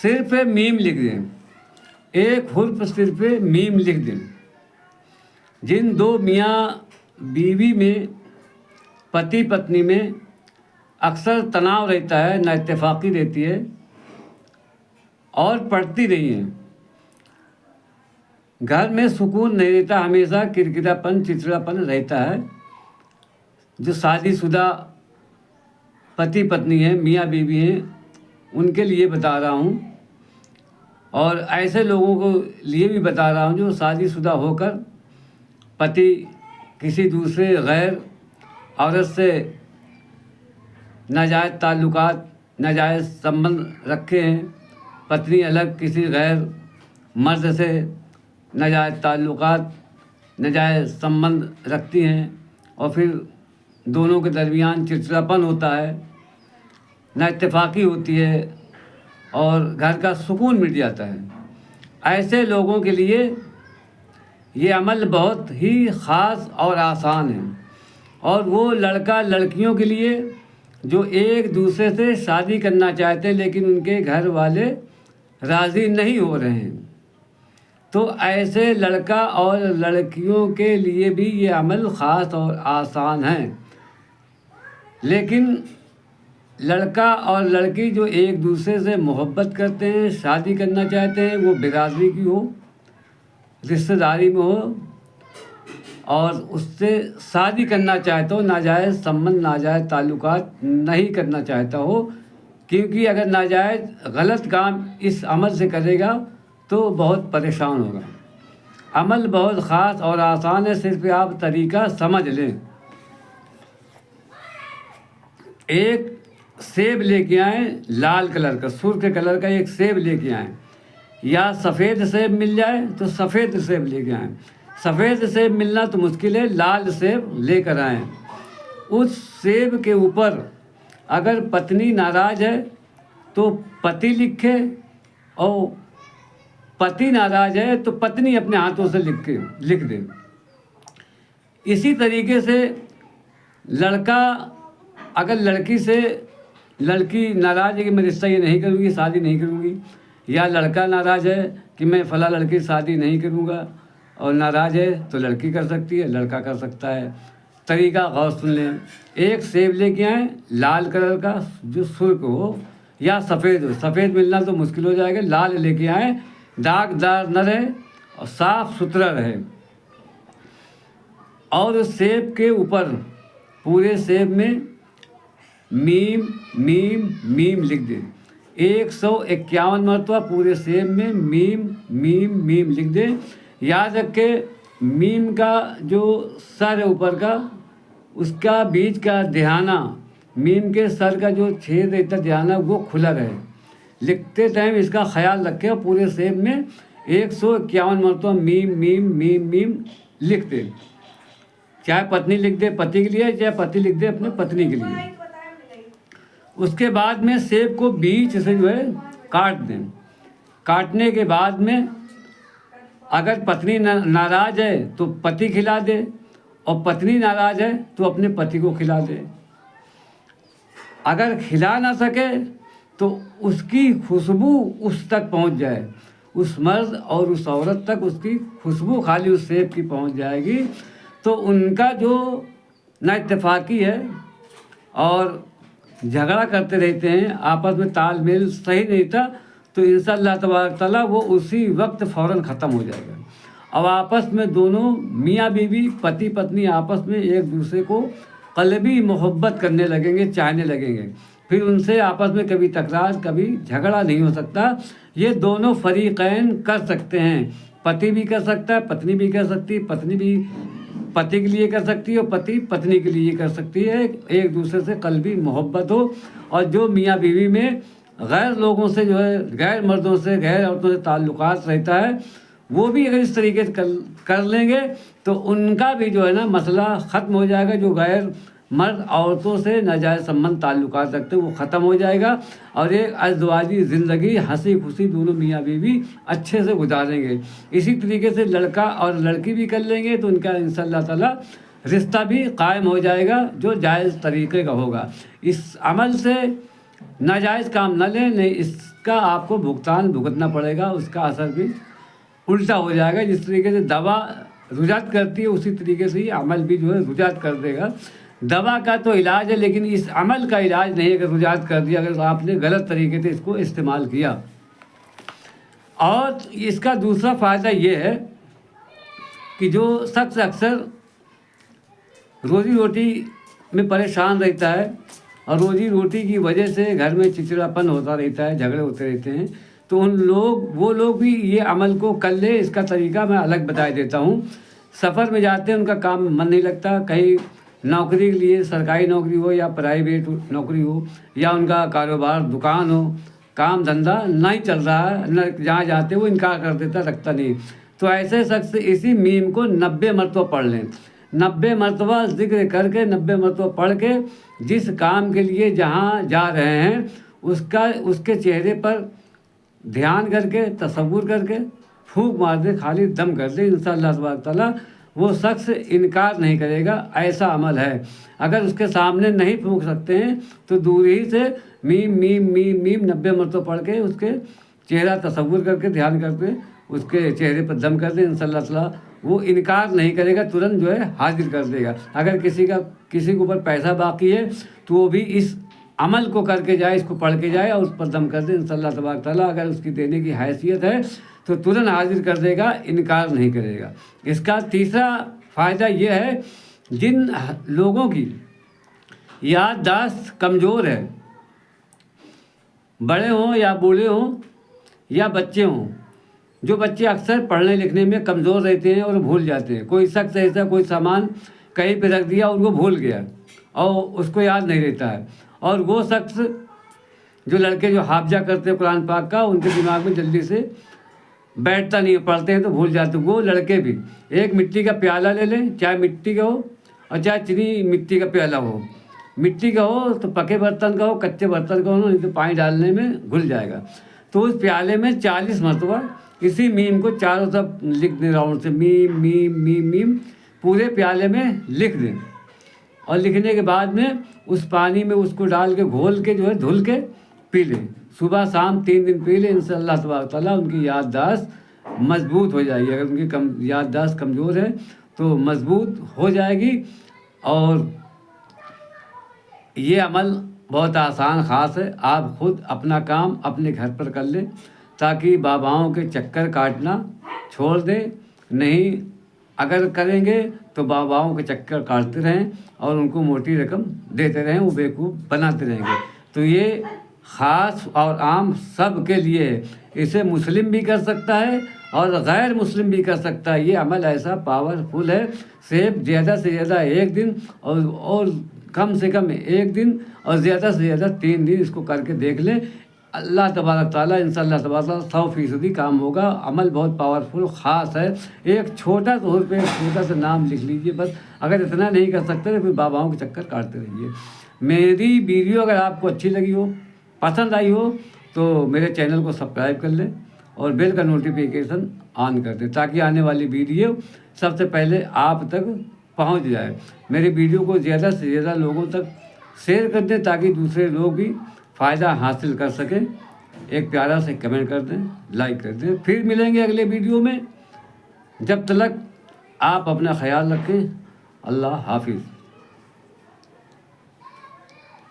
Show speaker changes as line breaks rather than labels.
صرف میم لکھ دیں، ایک حرف صرف میم لکھ دیں۔ جن دو میاں بیوی میں، پتی پتنی میں اکثر تناؤ رہتا ہے، نا اتفاقی رہتی ہے اور پڑھتی نہیں ہیں، گھر میں سکون نہیں رہتا، ہمیشہ کرکراپن چڑچڑاپن رہتا ہے، جو شادی شدہ پتی پتنی ہیں، میاں بیوی ہیں، ان کے لیے بتا رہا ہوں، اور ایسے لوگوں کو لیے بھی بتا رہا ہوں جو شادی شدہ ہو کر پتی کسی دوسرے غیر عورت سے ناجائز تعلقات، ناجائز سنبندھ رکھے ہیں، پتنی الگ کسی غیر مرد سے ناجائز تعلقات، ناجائز سنبندھ رکھتی ہیں، اور پھر دونوں کے درمیان چڑچڑاپن ہوتا ہے، نا اتفاقی ہوتی ہے، اور گھر کا سکون مٹ جاتا ہے۔ ایسے لوگوں کے لیے یہ عمل بہت ہی خاص اور آسان ہے، اور وہ لڑکا لڑکیوں کے لیے جو ایک دوسرے سے شادی کرنا چاہتے لیکن ان کے گھر والے راضی نہیں ہو رہے ہیں، تو ایسے لڑکا اور لڑکیوں کے لیے بھی یہ عمل خاص اور آسان ہے۔ لیکن لڑکا اور لڑکی جو ایک دوسرے سے محبت کرتے ہیں، شادی کرنا چاہتے ہیں، وہ برادری کی ہو، رشتہ داری میں ہو، اور اس سے شادی کرنا چاہتا ہو، ناجائز سنبندھ، ناجائز تعلقات نہیں کرنا چاہتا ہو، کیونکہ اگر ناجائز غلط کام اس عمل سے کرے گا تو بہت پریشان ہوگا۔ عمل بہت خاص اور آسان ہے، صرف آپ طریقہ سمجھ لیں۔ ایک سیب لے کے آئیں، لال کلر کا، سرخ کلر کا ایک سیب لے کے آئیں، یا سفید سیب مل جائے تو سفید سیب لے کے آئیں، سفید سیب ملنا تو مشکل ہے، لال سیب لے کر آئیں۔ اس سیب کے اوپر اگر پتنی ناراض ہے تو پتی لکھے، اور پتی ناراض ہے تو پتنی اپنے ہاتھوں سے لکھ دے۔ اسی طریقے سے لڑکا اگر لڑکی ناراض ہے کہ میں رشتہ یہ نہیں کروں گی، شادی نہیں کروں گی، یا لڑکا ناراض ہے کہ میں فلاں لڑکی شادی نہیں کروں گا، اور ناراض ہے تو لڑکی کر سکتی ہے، لڑکا کر سکتا ہے۔ طریقہ غور سن لیں۔ ایک سیب لے کے آئیں، لال کلر کا جو سرخ ہو یا سفید ہو، سفید ملنا تو مشکل ہو جائے گا، لال لے کے آئیں، داغ دار نہ رہے اور صاف ستھرا رہے، اور اس سیب کے اوپر پورے سیب میں میم میم میم لکھ دیں۔ 151 مرتبہ پورے سیب میں میم میم میم لکھ دیں۔ یاد رکھیں میم کا جو سر ہے اوپر کا، اس کا بیچ کا دہانہ، میم کے سر کا جو چھید رہتا دہانہ، وہ کھلا رہے۔ لکھتے ٹائم اس کا خیال رکھیں، اور پورے سیب میں 151 مرتبہ میم میم میم میم لکھ دیں۔ چاہے پتنی لکھ دے پتی کے لیے، چاہے پتی لکھ دے اپنے پتنی کے لیے۔ اس کے بعد میں سیب کو بیچ سے جو ہے کاٹ دیں۔ کاٹنے کے بعد میں اگر پتنی ناراض ہے تو پتی کھلا دے، اور پتنی ناراض ہے تو اپنے پتی کو کھلا دے۔ اگر کھلا نہ سکے تو اس کی خوشبو اس تک پہنچ جائے، اس مرد اور اس عورت تک اس کی خوشبو خالی اس سیب کی پہنچ جائے گی، تو ان کا جو نا اتفاقی ہے اور جھگڑا کرتے رہتے ہیں، آپس میں تال میل صحیح نہیں تھا، تو انشاءاللہ تبارک تعالیٰ وہ اسی وقت فوراً ختم ہو جائے گا۔ اب آپس میں دونوں میاں بیوی، پتی پتنی آپس میں ایک دوسرے کو قلبی محبت کرنے لگیں گے، چاہنے لگیں گے، پھر ان سے آپس میں کبھی تکرار، کبھی جھگڑا نہیں ہو سکتا۔ یہ دونوں فریقین کر سکتے ہیں، پتی بھی کر سکتا ہے، پتنی بھی کر سکتی ہے، پتنی بھی پتی کے لیے کر سکتی ہے، اور پتی پتنی کے لیے کر سکتی ہے، ایک دوسرے سے قلبی محبت ہو۔ اور جو میاں بیوی میں غیر لوگوں سے جو ہے، غیر مردوں سے، غیر عورتوں سے تعلقات رہتا ہے، وہ بھی اگر اس طریقے سے کر لیں گے تو ان کا بھی جو ہے نا مسئلہ ختم ہو جائے گا۔ جو غیر مرد عورتوں سے ناجائز سنبندھ تعلقات رکھتے ہیں وہ ختم ہو جائے گا، اور ایک ازدواجی زندگی ہنسی خوشی دونوں میاں بیوی اچھے سے گزاریں گے۔ اسی طریقے سے لڑکا اور لڑکی بھی کر لیں گے تو ان کا انشاءاللہ تعالیٰ رشتہ بھی قائم ہو جائے گا، جو جائز طریقے کا ہوگا۔ اس عمل سے ناجائز کام نہ لیں، نہیں اس کا آپ کو بھگتان بھگتنا پڑے گا، اس کا اثر بھی الٹا ہو جائے گا۔ جس طریقے سے دوا رجحت کرتی ہے اسی طریقے سے یہ عمل بھی جو ہے رجحت کر دے گا۔ دوا کا تو علاج ہے لیکن اس عمل کا علاج نہیں ہے اگر رجحت کر دیا، اگر آپ نے غلط طریقے سے اس کو استعمال کیا۔ اور اس کا دوسرا فائدہ یہ ہے کہ جو شخص اکثر روزی روٹی میں پریشان رہتا ہے اور روزی روٹی کی وجہ سے گھر میں چڑچڑاپن ہوتا رہتا ہے، جھگڑے ہوتے رہتے ہیں، تو وہ لوگ بھی یہ عمل کو کر لے۔ اس کا طریقہ میں الگ بتا دیتا ہوں۔ سفر میں جاتے ہیں، ان کا کام من نہیں لگتا، کہیں نوکری کے لیے سرکاری نوکری ہو یا پرائیویٹ نوکری ہو یا ان کا کاروبار دکان ہو، کام دھندا نہیں چل رہا ہے، نہ جہاں جاتے وہ انکار کر دیتا، رکھتا نہیں۔ تو ایسے شخص اسی میم کو 90 مرتبہ پڑھ لیں، 90 مرتبہ ذکر کر کے 90 مرتبہ پڑھ کے جس کام کے لیے جہاں جا رہے ہیں اس کے چہرے پر دھیان کر کے تصور کر کے پھونک مار دے، خالی دم کر دے، انشاءاللہ تبارک تعالیٰ وہ شخص انکار نہیں کرے گا۔ ایسا عمل ہے۔ اگر اس کے سامنے نہیں پھونک سکتے ہیں تو دور ہی سے میم میم میم میم 90 مرتبہ پڑھ کے اس کے چہرہ تصور کر کے دھیان کر کے اس کے چہرے پر دم کر دیں، انشاءاللہ تعالیٰ وہ انکار نہیں کرے گا، ترنت جو ہے حاضر کر دے گا۔ اگر کسی کے اوپر پیسہ باقی ہے تو وہ بھی اس عمل کو کر کے جائے، اس کو پڑھ کے جائے اور اس پر دم کر دے، انشاءاللہ تبارک تعالیٰ اگر اس کی دینے کی حیثیت ہے تو ترنت حاضر کر دے گا، انکار نہیں کرے گا۔ اس کا تیسرا فائدہ یہ ہے، جن لوگوں کی یادداشت کمزور ہے، بڑے ہوں یا بوڑھے ہوں یا بچے ہوں، جو بچے اکثر پڑھنے لکھنے میں کمزور رہتے ہیں اور بھول جاتے ہیں، کوئی شخص ایسا کوئی سامان کہیں پہ رکھ دیا اور وہ بھول گیا اور اس کو یاد نہیں رہتا ہے، اور وہ شخص جو لڑکے جو حافظہ کرتے ہیں قرآن پاک کا، ان کے دماغ میں جلدی سے بیٹھتا نہیں، پڑھتے ہیں تو بھول جاتے ہیں، وہ لڑکے بھی ایک مٹی کا پیالہ لے لیں، چاہے مٹی کا ہو اور چاہے چینی مٹی کا پیالہ ہو، مٹی کا ہو تو پکے برتن کا ہو، کچے برتن کا ہو، نہیں تو پانی ڈالنے میں گھل جائے گا، تو اس پیالے میں 40 مرتبہ اسی میم کو چاروں طرف لکھ دیں، راؤنڈ سے میم میم میم میم پورے پیالے میں لکھ دیں، اور لکھنے کے بعد میں اس پانی میں اس کو ڈال کے گھول کے جو ہے دھل کے پی لیں، صبح شام 3 دن پی لیں، انشاءاللہ تبارک تعالیٰ ان کی یادداشت مضبوط ہو جائے گی۔ اگر ان کی یادداشت کمزور ہے تو مضبوط ہو جائے گی۔ اور یہ عمل بہت آسان خاص ہے، آپ خود اپنا کام اپنے گھر پر کر لیں تاکہ باباؤں کے چکر کاٹنا چھوڑ دیں، نہیں اگر کریں گے تو باباؤں کے چکر کاٹتے رہیں اور ان کو موٹی رقم دیتے رہیں، وہ بیوقوف بناتے رہیں گے۔ تو یہ خاص اور عام سب کے لیے ہے، اسے مسلم بھی کر سکتا ہے اور غیر مسلم بھی کر سکتا ہے۔ یہ عمل ایسا پاورفل ہے، صرف زیادہ سے زیادہ 1 دن اور کم سے کم 1 دن اور زیادہ سے زیادہ 3 دن اس کو کر کے دیکھ لیں، اللہ تبارک تعالیٰ انشاءاللہ تبارک تعالیٰ 100% کام ہوگا۔ عمل بہت پاورفل خاص ہے۔ ایک چھوٹا طور پہ چھوٹا سا نام لکھ لیجئے بس، اگر اتنا نہیں کر سکتے تو پھر باباؤں کے چکر کاٹتے رہیے۔ میری ویڈیو اگر آپ کو اچھی لگی ہو، پسند آئی ہو تو میرے چینل کو سبسکرائب کر لیں اور بیل کا نوٹیفیکیشن آن کر دیں تاکہ آنے والی ویڈیو سب سے پہلے آپ تک پہنچ جائے۔ میری ویڈیو کو زیادہ سے زیادہ لوگوں تک شیئر کر دیں تاکہ دوسرے لوگ بھی فائدہ حاصل کر سکیں۔ ایک پیارا سے کمنٹ کر دیں، لائک کر دیں۔ پھر ملیں گے اگلے ویڈیو میں، جب تک آپ اپنا خیال رکھیں۔ اللہ حافظ۔